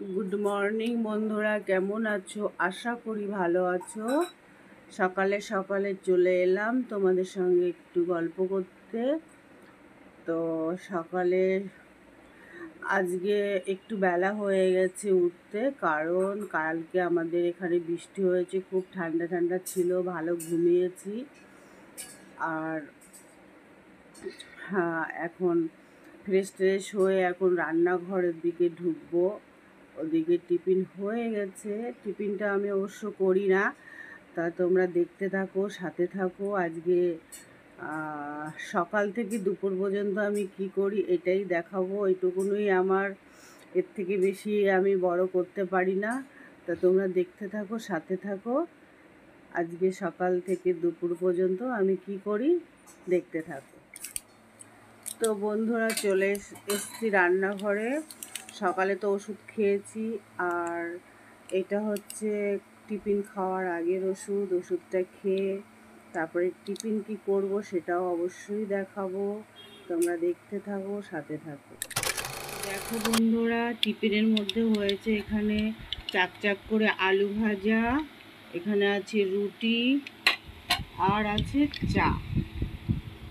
Good morning বন্ধুরা, কেমন আছো? আশা করি ভালো আছো। সকালে সকালে চলে এলাম তোমাদের সঙ্গে একটু গল্প করতে। তো সকালে আজকে একটু বেলা হয়ে গেছে উঠতে, কারণ কালকে আমাদের এখানে বৃষ্টি হয়েছে, খুব ঠান্ডা ঠান্ডা ছিল, ভালো ঘুমিয়েছি। আর হ্যাঁ, এখন ফ্রেশ ট্রেশ হয়ে এখন রান্নাঘরের দিকে ঢুকবো। ওদিকে টিফিন হয়ে গেছে, টিফিনটা আমি অবশ্য করি না, তা তোমরা দেখতে থাকো, সাথে থাকো। আজকে সকাল থেকে দুপুর পর্যন্ত আমি কি করি এটাই দেখাবো। এইটুকুনই আমার, এর থেকে বেশি আমি বড় করতে পারি না। তা তোমরা দেখতে থাকো, সাথে থাকো। আজকে সকাল থেকে দুপুর পর্যন্ত আমি কি করি দেখতে থাকো। তো বন্ধুরা, চলে এসেছি রান্নাঘরে। সকালে তো ওষুধ খেয়েছি, আর এটা হচ্ছে টিফিন খাওয়ার আগের ওষুধটা খেয়ে তারপরে টিফিন কি করব সেটাও অবশ্যই দেখাবো। তোমরা দেখতে থাকো, সাথে থাকো। দেখো বন্ধুরা, টিফিনের মধ্যে হয়েছে এখানে চাক করে আলু ভাজা, এখানে আছে রুটি, আর আছে চা।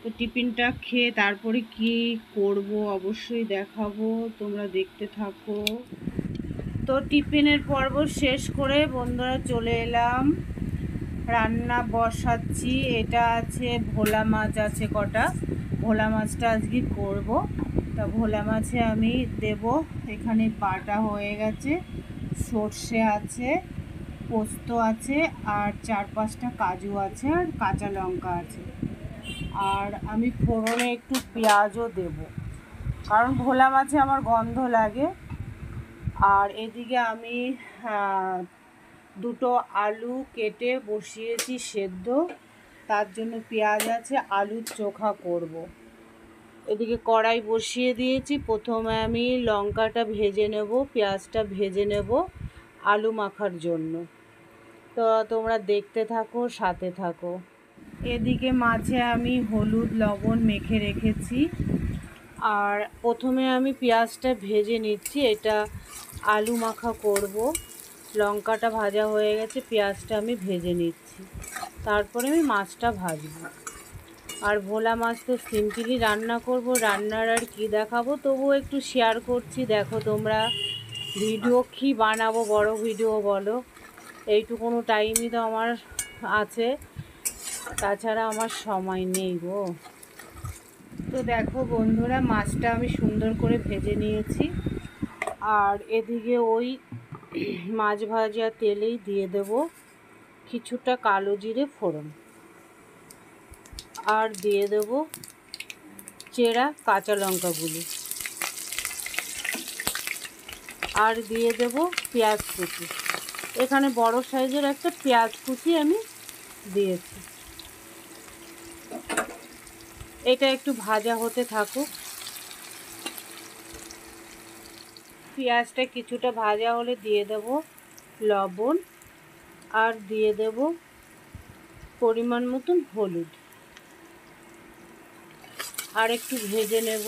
তো টিফিনটা খেয়ে তারপরে কি করব অবশ্যই দেখাবো, তোমরা দেখতে থাকো। তো টিফিনের পর্ব শেষ করে বন্ধুরা চলে এলাম, রান্না বসাচ্ছি। এটা আছে ভোলা মাছ, আছে কটা ভোলা মাছটা আজকে করব। তা ভোলা মাছে আমি দেব, এখানে বাটা হয়ে গেছে, সর্ষে আছে, পোস্ত আছে, আর 4-5টা কাজু আছে, আর কাঁচা লঙ্কা আছে। আর আমি ফোড়নে একটু পেঁয়াজও দেব, কারণ ভোলা মাছে আমার গন্ধ লাগে। আর এদিকে আমি দুটো আলু কেটে বসিয়েছি সেদ্ধ, তার জন্য পেঁয়াজ আছে, আলুর চোখা করব। এদিকে কড়াই বসিয়ে দিয়েছি, প্রথমে আমি লঙ্কাটা ভেজে নেব, পেঁয়াজটা ভেজে নেব আলু মাখার জন্য। তো তোমরা দেখতে থাকো, সাথে থাকো। এদিকে মাছে আমি হলুদ লবণ মেখে রেখেছি, আর প্রথমে আমি পেঁয়াজটা ভেজে নিচ্ছি, এটা আলু মাখা করব। লঙ্কাটা ভাজা হয়ে গেছে, পেঁয়াজটা আমি ভেজে নিচ্ছি, তারপরে আমি মাছটা ভাজবো। আর ভোলা মাছ তো সিম্পলি রান্না করব, রান্নার আর কি দেখাবো, তবুও একটু শেয়ার করছি। দেখো তোমরা, ভিডিও কি বানাবো, বড় ভিডিও বলো, এইটুকুনো টাইমই তো আমার আছে, তাছাড়া আমার সময় নেই গো। তো দেখো বন্ধুরা, মাছটা আমি সুন্দর করে ভেজে নিয়েছি, আর এদিকে ওই মাছ ভাজা তেলেই দিয়ে দেব কিছুটা কালো জিরে ফোড়ন, আর দিয়ে দেব চেরা কাঁচা লঙ্কাগুলো, আর দিয়ে দেব পেঁয়াজ কুচি। এখানে বড় সাইজের একটা পেঁয়াজ কুচি আমি দিয়েছি। এটা একটু ভাজা হতে থাকুক। পেঁয়াজটা কিছুটা ভাজা হলে দিয়ে দেব লবণ, আর দিয়ে দেব পরিমাণ মতন হলুদ, আর একটু ভেজে নেব।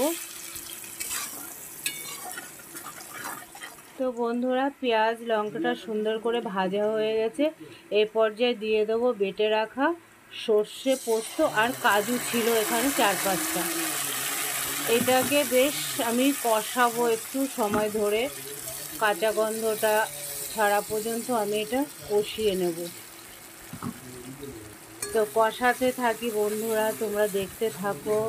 তো বন্ধুরা, পেঁয়াজ লঙ্কাটা সুন্দর করে ভাজা হয়ে গেছে, এই পর্যায়ে দিয়ে দেব বেটে রাখা সর্ষে, পোস্ত আর কাজু ছিল এখানে 4-5টা। এটাকে বেশ আমি কষাবো একটু সময় ধরে, কাঁচা গন্ধটা ছাড়া পর্যন্ত আমি এটা কষিয়ে নেব। তো কষাতে থাকি বন্ধুরা, তোমরা দেখতে থাকো।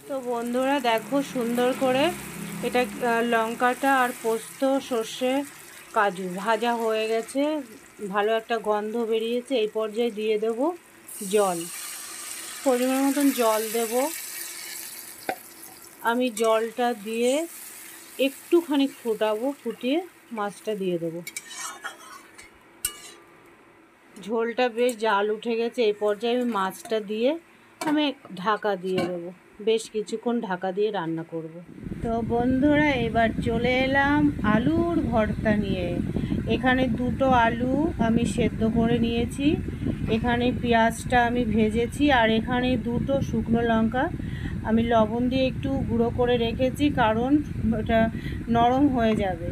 তো বন্ধুরা দেখো, সুন্দর করে এটা লঙ্কাটা আর পোস্ত, সর্ষে, কাজু ভাজা হয়ে গেছে, ভালো একটা গন্ধ বেরিয়েছে। এই পর্যায়ে দিয়ে দেব জল, পরিমাণ মতন জল দেব। আমি জলটা দিয়ে একটুখানি ফুটাবো, ফুটিয়ে মাছটা দিয়ে দেব। ঝোলটা বেশ জাল উঠে গেছে, এই পর্যায়ে আমি মাছটা দিয়ে আমি ঢাকা দিয়ে দেবো, বেশ কিছুক্ষণ ঢাকা দিয়ে রান্না করব। তো বন্ধুরা, এবার চলে এলাম আলুর ভর্তা নিয়ে। এখানে দুটো আলু আমি সেদ্ধ করে নিয়েছি, এখানে পেঁয়াজটা আমি ভেজেছি, আর এখানে দুটো শুকনো লঙ্কা আমি লবণ দিয়ে একটু গুঁড়ো করে রেখেছি, কারণ ওটা নরম হয়ে যাবে।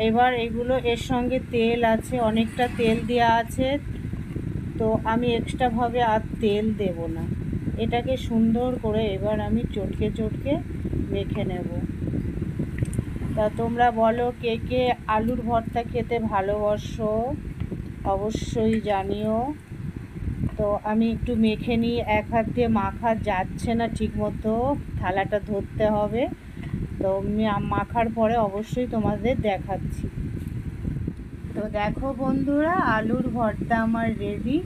এবার এগুলো এর সঙ্গে তেল আছে, অনেকটা তেল দেওয়া আছে, তো আমি এক্সট্রাভাবে আর তেল দেব না। এটাকে সুন্দর করে এবার আমি চটকে চটকে মেখে নেব। তা তোমরা বলো কে কে আলুর ভর্তা খেতে ভালোবাসো, অবশ্যই জানিও। তো আমি একটু মেখে নিই, এক হাত দিয়ে মাখা যাচ্ছে না ঠিকমতো, থালাটা ধরতে হবে। তো মাখার পরে অবশ্যই তোমাদের দেখাচ্ছি। তো দেখো বন্ধুরা, আলুর ভর্তা আমার রেডি।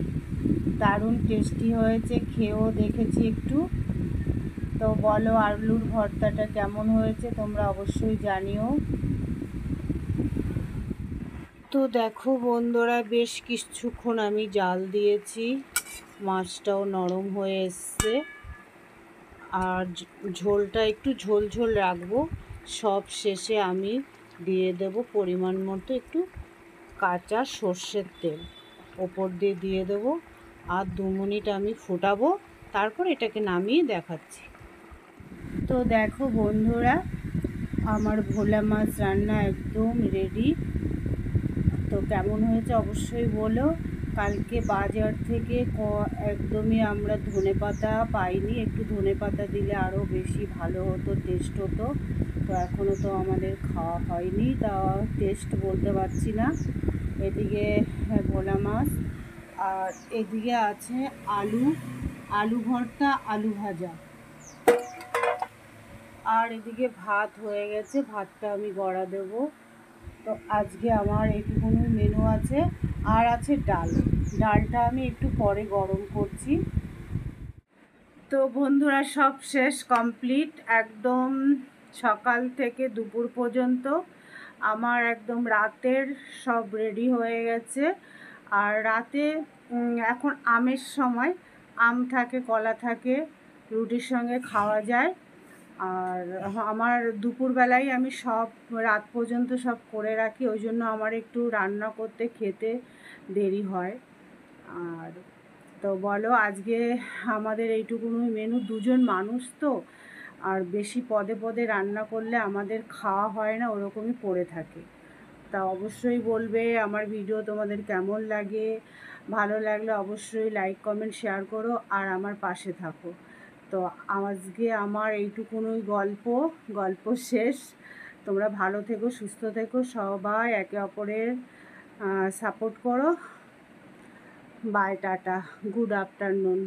দারুণ টেস্টি হয়েছে, খেয়েও দেখেছি একটু। তো বলো আলুর ভর্তাটা কেমন হয়েছে, তোমরা অবশ্যই জানিও। তো দেখো বন্ধুরা, বেশ কিছুক্ষণ আমি জাল দিয়েছি, মাছটাও নরম হয়ে এসছে। আর ঝোলটা একটু ঝোল ঝোল রাখবো। সব শেষে আমি দিয়ে দেব পরিমাণ মতো একটু কাঁচা সর্ষের তেল, ওপর দিয়ে দিয়ে দেবো। আর 2 মিনিট আমি ফোটাবো, তারপর এটাকে নামিয়ে দেখাচ্ছি। তো দেখো বন্ধুরা, আমার ভোলা মাছ রান্না একদম রেডি। তো কেমন হয়েছে অবশ্যই বলো। কালকে বাজার থেকে একদমই আমরা ধনেপাতা পাইনি, একটু ধনেপাতা দিলে আরও বেশি ভালো হতো, টেস্ট হতো। তো এখনও তো আমাদের খাওয়া হয়নি, তা টেস্ট বলতে পারছি না। এদিকে ভোলা মাছ, আর এদিকে আছে আলু ভর্তা, আলু ভাজা। আর এদিকে ভাত হয়ে গেছে, ভাতটা আমি গড়া দেবো। তো আজকে আমার এইটুকুনি মেনু আছে। আর আছে ডালটা আমি একটু পরে গরম করছি। তো বন্ধুরা, সব শেষ, কমপ্লিট একদম। সকাল থেকে দুপুর পর্যন্ত আমার একদম রাতের সব রেডি হয়ে গেছে। আর রাতে এখন আমের সময়, আম থাকে, কলা থাকে, রুটির সঙ্গে খাওয়া যায়। আর আমার দুপুরবেলায় আমি সব রাত পর্যন্ত সব করে রাখি, ওই জন্য আমার একটু রান্না করতে খেতে দেরি হয়। আর তো বলো, আজকে আমাদের এইটুকুনি মেনু, 2জন মানুষ তো, আর বেশি পদে পদে রান্না করলে আমাদের খাওয়া হয় না, ওরকমই পড়ে থাকে। তা অবশ্যই বলবে আমার ভিডিও তোমাদের কেমন লাগে। ভালো লাগলে অবশ্যই লাইক কমেন্ট শেয়ার করো, আর আমার পাশে থাকো। তো আজকে আমার এইটুকুনি গল্প শেষ। তোমরা ভালো থেকো, সুস্থ থেকো, সবাই একে অপরের সাপোর্ট করো। Bye, tata, good afternoon.